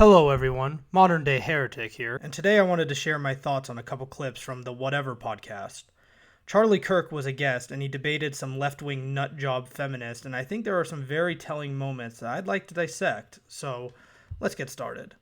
Hello everyone, Modern Day Heretic here, and today I wanted to share my thoughts on a couple clips from the Whatever podcast. Charlie Kirk was a guest and he debated some left-wing nutjob feminist, and I think there are some very telling moments that I'd like to dissect, so let's get started.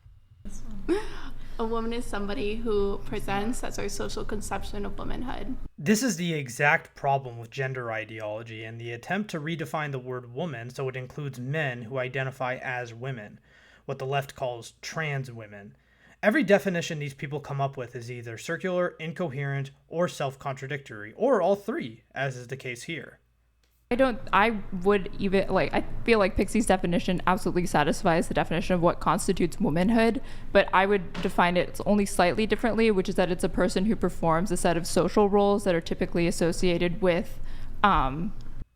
A woman is somebody who presents as our social conception of womanhood. This is the exact problem with gender ideology and the attempt to redefine the word woman so it includes men who identify as women, what the left calls trans women. Every definition these people come up with is either circular, incoherent, or self-contradictory, or all three, as is the case here. I feel like Pixie's definition absolutely satisfies the definition of what constitutes womanhood, but I would define it only slightly differently, which is that it's a person who performs a set of social roles that are typically associated with,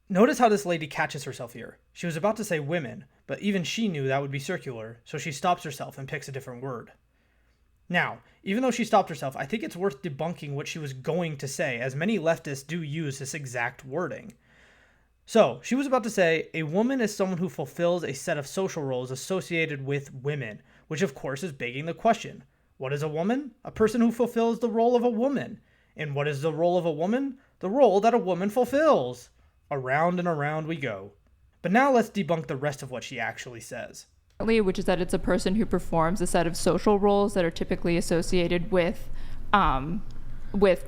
Notice how this lady catches herself here. She was about to say women, but even she knew that would be circular, so she stops herself and picks a different word. Now, even though she stopped herself, I think it's worth debunking what she was going to say, as many leftists do use this exact wording. So, she was about to say, a woman is someone who fulfills a set of social roles associated with women, which of course is begging the question, what is a woman? A person who fulfills the role of a woman. And what is the role of a woman? The role that a woman fulfills. Around and around we go. But now let's debunk the rest of what she actually says. Which is that it's a person who performs a set of social roles that are typically associated with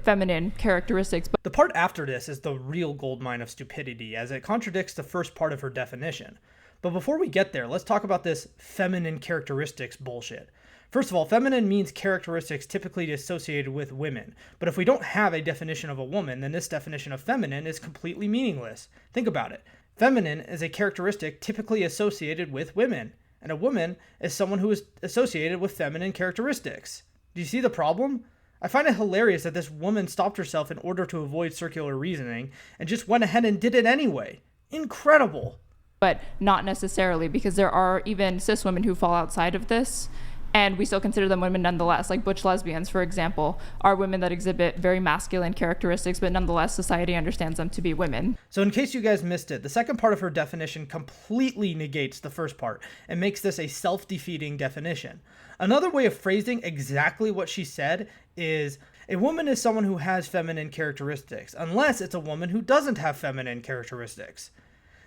feminine characteristics. The part after this is the real goldmine of stupidity, as it contradicts the first part of her definition. But before we get there, let's talk about this feminine characteristics bullshit. First of all, feminine means characteristics typically associated with women. But if we don't have a definition of a woman, then this definition of feminine is completely meaningless. Think about it. Feminine is a characteristic typically associated with women, and a woman is someone who is associated with feminine characteristics. Do you see the problem? I find it hilarious that this woman stopped herself in order to avoid circular reasoning and just went ahead and did it anyway. Incredible. But not necessarily, because there are even cis women who fall outside of this, and we still consider them women nonetheless. Like butch lesbians, for example, are women that exhibit very masculine characteristics, but nonetheless society understands them to be women. So in case you guys missed it, the second part of her definition completely negates the first part and makes this a self-defeating definition. Another way of phrasing exactly what she said is, a woman is someone who has feminine characteristics, unless it's a woman who doesn't have feminine characteristics.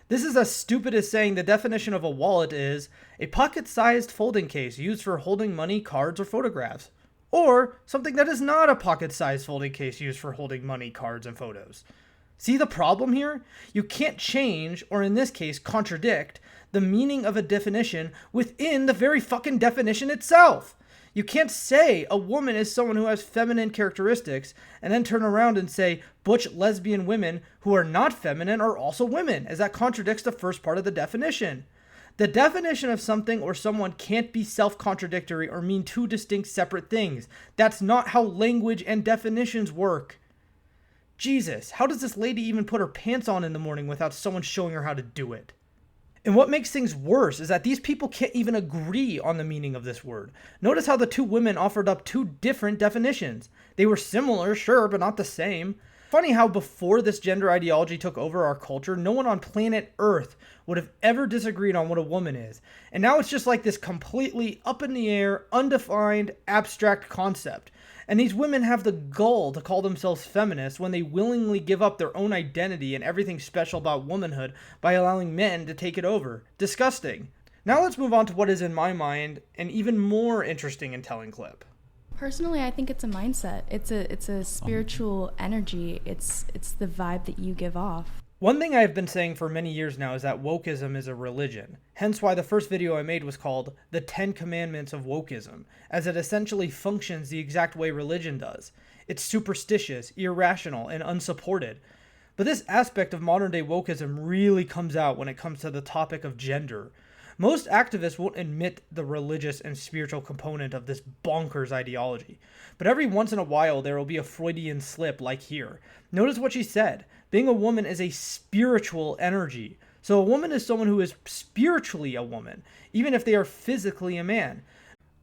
This is as stupid as saying the definition of a wallet is a pocket-sized folding case used for holding money, cards, or photographs. Or something that is not a pocket-sized folding case used for holding money, cards, and photos. See the problem here? You can't change, or in this case, contradict, the meaning of a definition within the very fucking definition itself. You can't say a woman is someone who has feminine characteristics and then turn around and say butch lesbian women who are not feminine are also women, as that contradicts the first part of the definition. The definition of something or someone can't be self-contradictory or mean two distinct separate things. That's not how language and definitions work. Jesus, how does this lady even put her pants on in the morning without someone showing her how to do it? And what makes things worse is that these people can't even agree on the meaning of this word. Notice how the two women offered up two different definitions. They were similar, sure, but not the same. Funny how before this gender ideology took over our culture, no one on planet Earth would have ever disagreed on what a woman is. And now it's just like this completely up in the air, undefined, abstract concept. And these women have the gall to call themselves feminists when they willingly give up their own identity and everything special about womanhood by allowing men to take it over. Disgusting. Now let's move on to what is, in my mind, an even more interesting and telling clip. Personally, I think it's a mindset. It's a spiritual energy. It's the vibe that you give off. One thing I have been saying for many years now is that wokeism is a religion. Hence why the first video I made was called The 10 Commandments of Wokeism, as it essentially functions the exact way religion does. It's superstitious, irrational, and unsupported. But this aspect of modern day wokeism really comes out when it comes to the topic of gender. Most activists won't admit the religious and spiritual component of this bonkers ideology. But every once in a while there will be a Freudian slip like here. Notice what she said. Being a woman is a spiritual energy. So a woman is someone who is spiritually a woman, even if they are physically a man.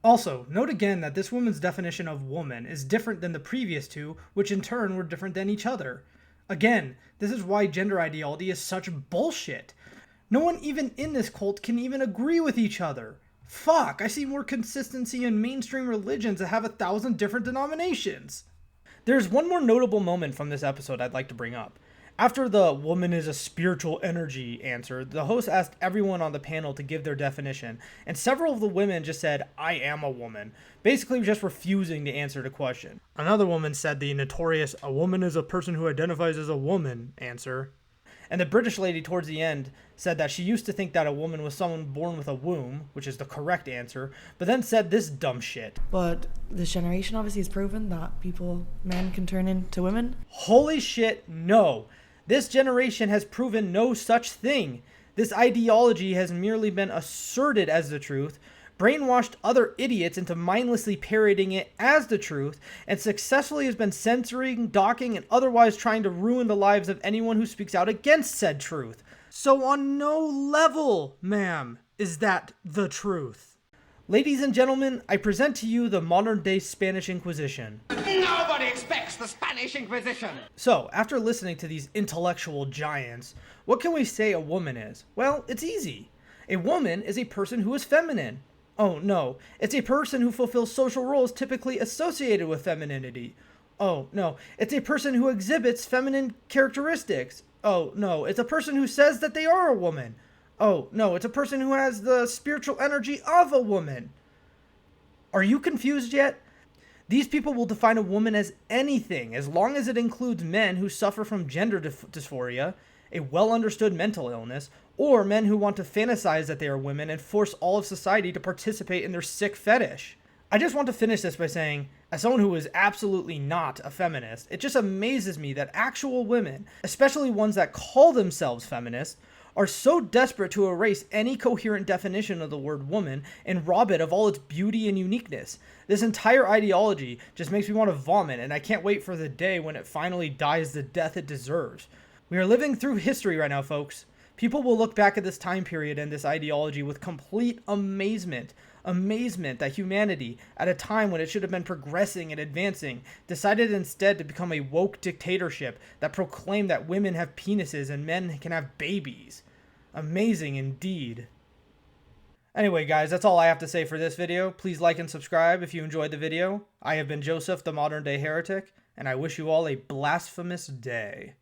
Also, note again that this woman's definition of woman is different than the previous two, which in turn were different than each other. Again, this is why gender ideology is such bullshit. No one even in this cult can even agree with each other. Fuck, I see more consistency in mainstream religions that have 1,000 different denominations. There's one more notable moment from this episode I'd like to bring up. After the "woman is a spiritual energy" answer, the host asked everyone on the panel to give their definition, and several of the women just said, "I am a woman," basically just refusing to answer the question. Another woman said the notorious "a woman is a person who identifies as a woman" answer. And the British lady towards the end said that she used to think that a woman was someone born with a womb, which is the correct answer, but then said this dumb shit. But this generation obviously has proven that men can turn into women. Holy shit, no. This generation has proven no such thing. This ideology has merely been asserted as the truth, brainwashed other idiots into mindlessly parroting it as the truth, and successfully has been censoring, docking, and otherwise trying to ruin the lives of anyone who speaks out against said truth. So on no level, ma'am, is that the truth. Ladies and gentlemen, I present to you the modern-day Spanish Inquisition. Nobody expects the Spanish Inquisition! So, after listening to these intellectual giants, what can we say a woman is? Well, it's easy. A woman is a person who is feminine. Oh, no, it's a person who fulfills social roles typically associated with femininity. Oh, no, it's a person who exhibits feminine characteristics. Oh, no, it's a person who says that they are a woman. Oh, no, it's a person who has the spiritual energy of a woman. Are you confused yet? These people will define a woman as anything, as long as it includes men who suffer from gender dysphoria, a well-understood mental illness, or men who want to fantasize that they are women and force all of society to participate in their sick fetish. I just want to finish this by saying, as someone who is absolutely not a feminist, it just amazes me that actual women, especially ones that call themselves feminists, are so desperate to erase any coherent definition of the word woman and rob it of all its beauty and uniqueness. This entire ideology just makes me want to vomit, and I can't wait for the day when it finally dies the death it deserves. We are living through history right now, folks. People will look back at this time period and this ideology with complete amazement that humanity, at a time when it should have been progressing and advancing, decided instead to become a woke dictatorship that proclaimed that women have penises and men can have babies. Amazing indeed. Anyway, guys, that's all I have to say for this video. Please like and subscribe if you enjoyed the video. I have been Joseph, the Modern Day Heretic, and I wish you all a blasphemous day.